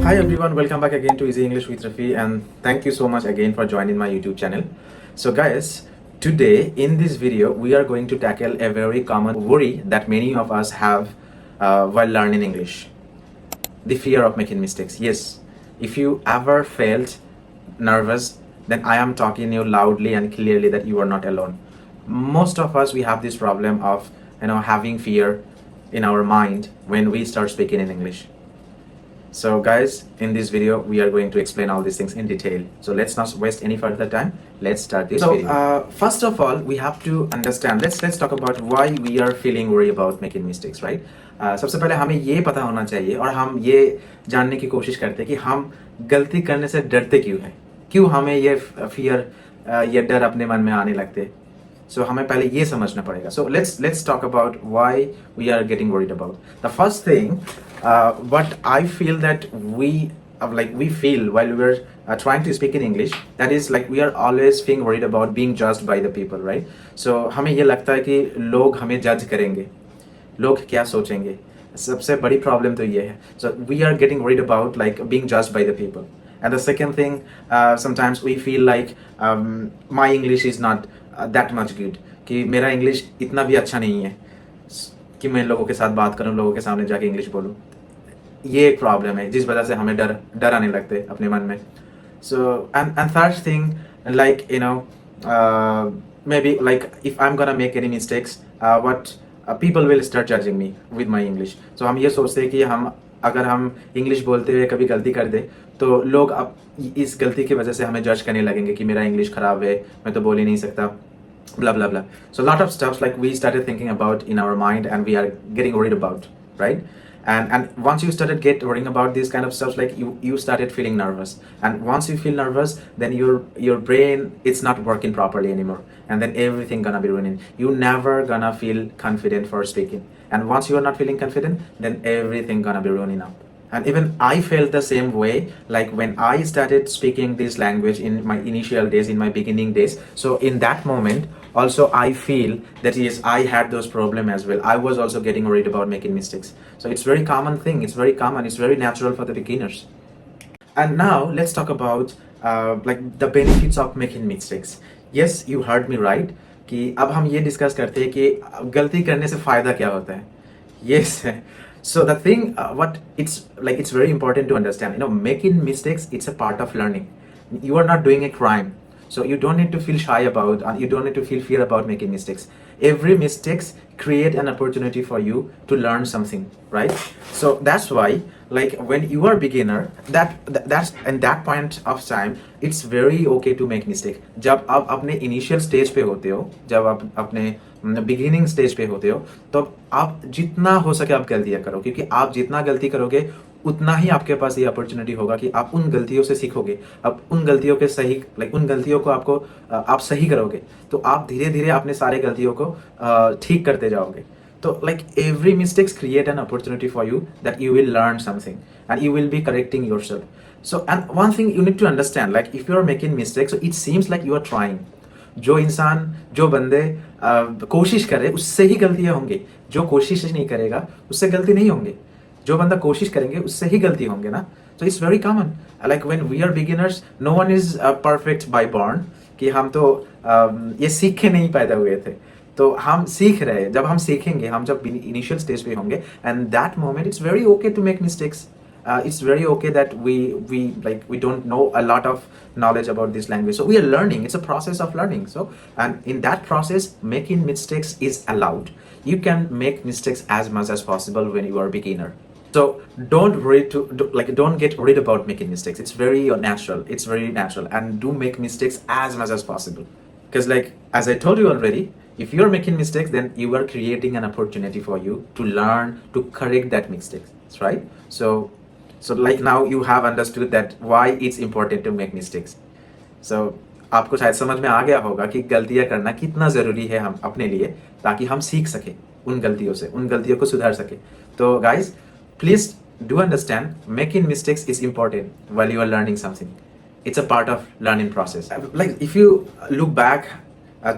Hi everyone, welcome back again to Easy English with Rafi, and thank you so much again for joining my YouTube channel. So guys, today in this video we are going to tackle a very common worry that many of us have while learning English. The fear of making mistakes. Yes, if you ever felt nervous, then I am talking to you loudly and clearly that you are not alone. Most of us, we have this problem of having fear in our mind when we start speaking in English. So guys, in this video, we are going to explain all these things in detail. So let's not waste any further time. Let's start this video. First of all, we have to understand, let's talk about why we are feeling worried about making mistakes, right? सबसे पहले हमें ये पता होना चाहिए और हम ये जानने की कोशिश करते हैं कि हम गलती करने से डरते क्यों हमें ये फियर ये डर अपने मन में आने लगते. So हमें पहले ये समझना पड़ेगा. So let's talk about why we are getting worried about. The first thing, what I feel that we feel while we're trying to speak in English, that is like we are always being worried about being judged by the people, right? So हमें ये लगता है कि लोग हमें जज करेंगे, लोग क्या सोचेंगे. सबसे बड़ी प्रॉब्लम तो ये है. So we are getting worried about like being judged by the people. And the second thing, sometimes we feel like my English is not that much good, कि मेरा इंग्लिश इतना भी अच्छा नहीं है कि मैं लोगों के साथ बात करूं, लोगों के सामने जाके इंग्लिश बोलूं. ये एक प्रॉब्लम है जिस वजह से हमें डर आने लगते हैं अपने मन में. So and third thing, like maybe like if I'm gonna make any mistakes, what people will start judging me with my English. So हम ये सोचते हैं कि अगर हम इंग्लिश बोलते हुए कभी गलती कर दे तो लोग अब इस गलती की वजह से हमें जज करने लगेंगे कि मेरा इंग्लिश खराब है, मैं तो बोल ही नहीं सकता, blah blah blah. So a lot of stuff like we started thinking about in our mind and we are getting worried about, right? And once you started worrying about these kind of stuff, like you started feeling nervous, and once you feel nervous, then your brain, it's not working properly anymore, and then everything gonna be ruining. You never gonna feel confident for speaking, and once you are not feeling confident, then everything gonna be ruining up. And even I felt the same way, like when I started speaking this language in my initial days, in my beginning days. So in that moment, also I feel that yes, I had those problems as well. I was also getting worried about making mistakes. So it's very common thing. It's very common. It's very natural for the beginners. And now let's talk about like the benefits of making mistakes. Yes, you heard me right. कि अब हम ये discuss करते हैं कि गलती करने से फायदा क्या होता है. Yes. So the thing, what it's very important to understand, making mistakes, it's a part of learning. You are not doing a crime. So you don't need to feel shy about, and you don't need to feel fear about making mistakes. Every mistakes create an opportunity for you to learn something, right? So that's why, like when you are beginner, that's in that point of time, it's very okay to make mistake. जब आप अपने initial stage पे होते हो, जब आप अपने beginning stage पे होते हो, तो आप जितना हो सके आप गलतियां करो, क्योंकि आप जितना गलती करोगे उतना ही आपके पास ये अपॉर्चुनिटी होगा कि आप उन गलतियों से सीखोगे. आप उन गलतियों के सही उन गलतियों को आप सही करोगे तो आप धीरे धीरे अपने सारे गलतियों को ठीक करते जाओगे. तो every mistakes create an opportunity for you that you will learn something and you will be correcting yourself. So and one thing you need to understand, like if you are making mistakes, so it seems like you are trying. जो बंदे कोशिश करे उससे ही गलतियां होंगी. जो कोशिश नहीं करेगा उससे गलती नहीं होंगे. जो बंदा कोशिश करेंगे उससे ही गलती होंगे ना. So it's very common. Like when we are beginners, no one is perfect by born. कि हम तो ये सीख के नहीं पैदा हुए थे, तो हम सीख रहे हैं. जब हम सीखेंगे, हम जब इनिशियल स्टेज पे होंगे, and that moment it's very okay to make mistakes. It's very okay that we don't know a lot of knowledge about this language, so we are learning. It's a process of learning. So and in that process, making mistakes is allowed. You can make mistakes as much as possible when you are a beginner. So don't get worried about making mistakes. It's very natural. It's very natural, and do make mistakes as much as possible. Because as I told you already, if you're making mistakes, then you are creating an opportunity for you to learn, to correct that mistakes. That's right. So now you have understood that why it's important to make mistakes. So आपको शायद समझ में आ गया होगा कि गलतियां करना कितना जरूरी है हम अपने लिए, ताकि हम सीख सके उन गलतियों को सुधार सके. तो guys, please do understand, making mistakes is important while you are learning something. It's a part of learning process. Like if you look back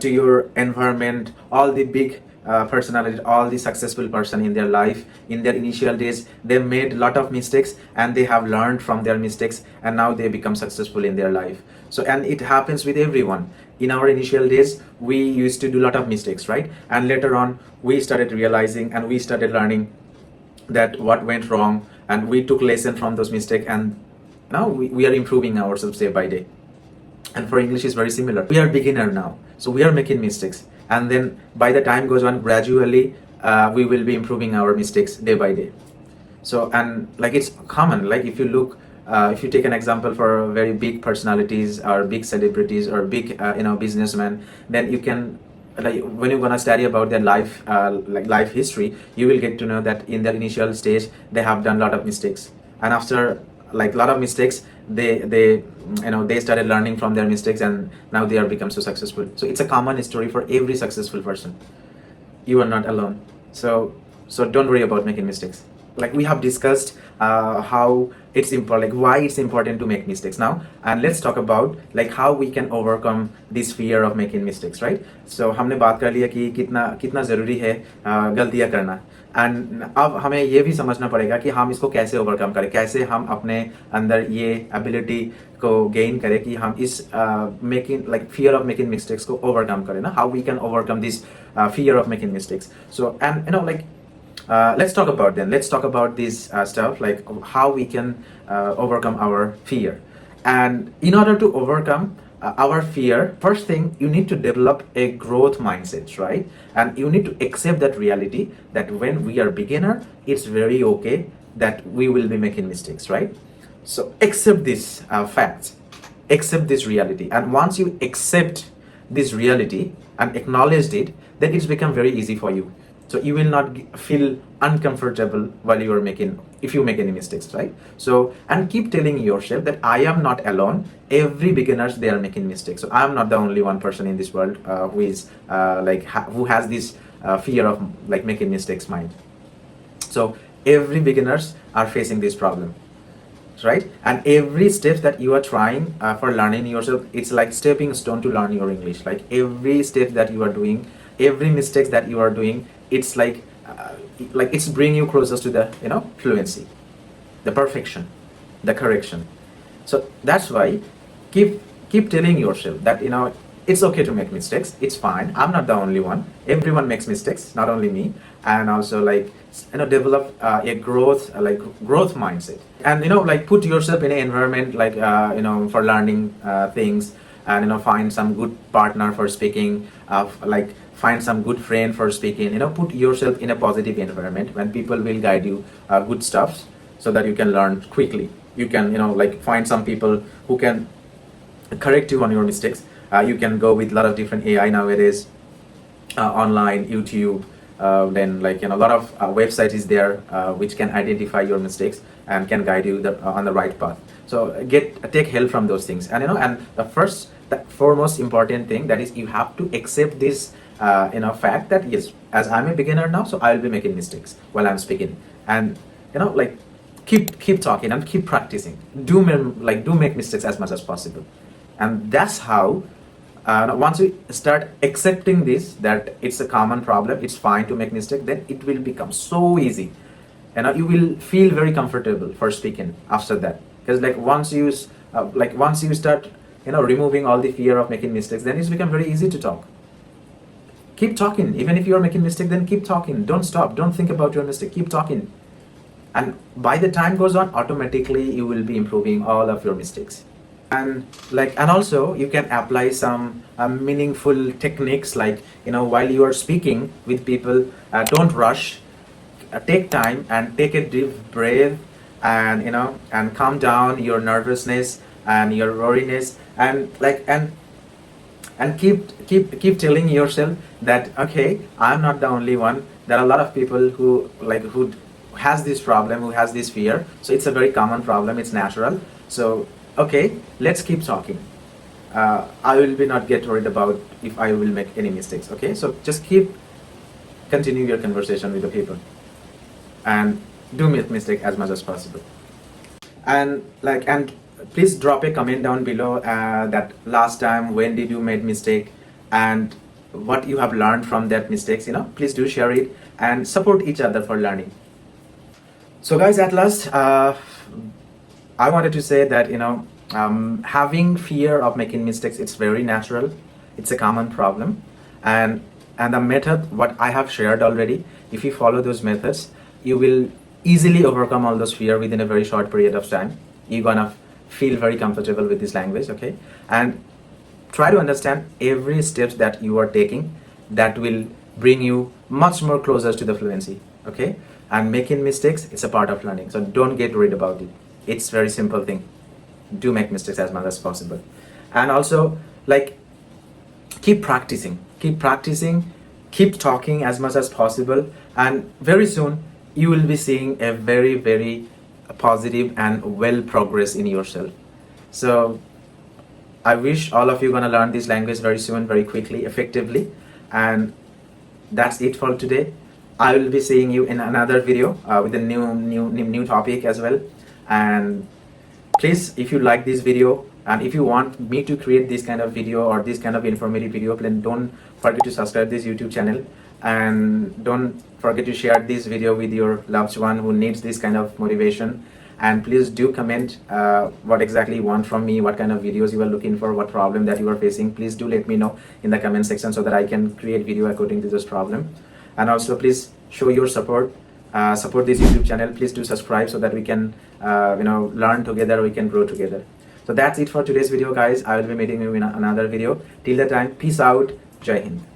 to your environment, all the big personality, all the successful person in their life, in their initial days, they made a lot of mistakes and they have learned from their mistakes, and now they become successful in their life. So, and it happens with everyone. In our initial days, we used to do a lot of mistakes, right? And later on, we started realizing and we started learning that what went wrong, and we took lesson from those mistakes, and now we are improving ourselves day by day. And for English is very similar. We are beginner now, so we are making mistakes, and then by the time goes on, gradually we will be improving our mistakes day by day. So, and like it's common, like if you look, if you take an example for very big personalities or big celebrities or big businessmen, then you can, like when you're gonna study about their life, like life history, you will get to know that in their initial stage they have done a lot of mistakes, and after like a lot of mistakes, they started learning from their mistakes, and now they are become so successful. So it's a common story for every successful person. You are not alone. So don't worry about making mistakes. Like we have discussed how it's important, like why it's important to make mistakes now, and let's talk about like how we can overcome this fear of making mistakes, right? So हमने बात कर लिया कि कितना ज़रूरी है गलतियाँ करना, एंड अब हमें ये भी समझना पड़ेगा कि हम इसको कैसे ओवरकम करें, कैसे हम अपने अंदर ये एबिलिटी को गेन करें कि हम इस making like fear of making mistakes को ओवरकम करें ना, how we can overcome this fear of making mistakes. So and like let's talk about this stuff, like how we can overcome our fear. And in order to overcome our fear, first thing, you need to develop a growth mindset, right? And you need to accept that reality that when we are beginner, it's very okay that we will be making mistakes, right? So accept this fact, accept this reality, and once you accept this reality and acknowledge it, then it's become very easy for you. So you will not feel uncomfortable while you are making, if you make any mistakes, right? So, and keep telling yourself that I am not alone. Every beginners, they are making mistakes. So I am not the only one person in this world who is who has this fear of like making mistakes mind. So every beginners are facing this problem, right? And every step that you are trying for learning yourself, it's like stepping stone to learn your English. Like every step that you are doing, every mistake that you are doing, it's like it's bringing you closer to the fluency, the perfection, the correction. So that's why keep telling yourself that it's okay to make mistakes. It's fine. I'm not the only one. Everyone makes mistakes, not only me. And also like develop a growth mindset, and like put yourself in an environment like for learning things, and find some good partner for speaking, like find some good friend for speaking, put yourself in a positive environment when people will guide you good stuff so that you can learn quickly. You can like find some people who can correct you on your mistakes. You can go with a lot of different AI nowadays, online, YouTube, then like a lot of websites is there which can identify your mistakes and can guide you on the right path. So take help from those things, and and the foremost important thing, that is you have to accept this fact that yes, as I'm a beginner now, so I'll be making mistakes while I'm speaking, and like keep talking and keep practicing. Do make mistakes as much as possible, and that's how once we start accepting this, that it's a common problem, it's fine to make mistake, then it will become so easy, and you will feel very comfortable for speaking after that. Because like once you start removing all the fear of making mistakes, then it's become very easy to talk. Keep talking. Even if you're making mistake, then keep talking. Don't stop. Don't think about your mistake. Keep talking. And by the time goes on, automatically you will be improving all of your mistakes. And also you can apply some meaningful techniques, like while you are speaking with people, don't rush. Take time and take a deep breath, and and calm down your nervousness and your worriness, and keep telling yourself that okay, I'm not the only one. There are a lot of people who has this problem, who has this fear. So it's a very common problem, it's natural. So okay, let's keep talking. I will be not get worried about if I will make any mistakes. Okay, so just continue your conversation with the people, and do make mistake as much as possible. And please drop a comment down below that last time when did you made mistake, and what you have learned from that mistakes, please do share it and support each other for learning. So guys, at last, I wanted to say that, having fear of making mistakes, it's very natural. It's a common problem. And the method, what I have shared already, if you follow those methods, you will easily overcome all those fear within a very short period of time. You're gonna feel very comfortable with this language, okay? And try to understand every steps that you are taking that will bring you much more closer to the fluency, okay? And making mistakes, it's a part of learning. So don't get worried about it. It's very simple thing. Do make mistakes as much as possible. And also, like, keep practicing, keep talking as much as possible. And very soon, you will be seeing a very, very positive and well progress in yourself. So I wish all of you gonna learn this language very soon, very quickly, effectively. And that's it for today. I will be seeing you in another video with a new topic as well. And please, if you like this video and if you want me to create this kind of video or this kind of informative video, then don't forget to subscribe this YouTube channel, and don't forget to share this video with your loved one who needs this kind of motivation. And please do comment what exactly you want from me, what kind of videos you are looking for, what problem that you are facing. Please do let me know in the comment section so that I can create video according to this problem. And also please show your support, support this YouTube channel. Please do subscribe so that we can learn together, we can grow together. So that's it for today's video, guys. I will be meeting you in another video. Till that time, peace out. Jai Hind.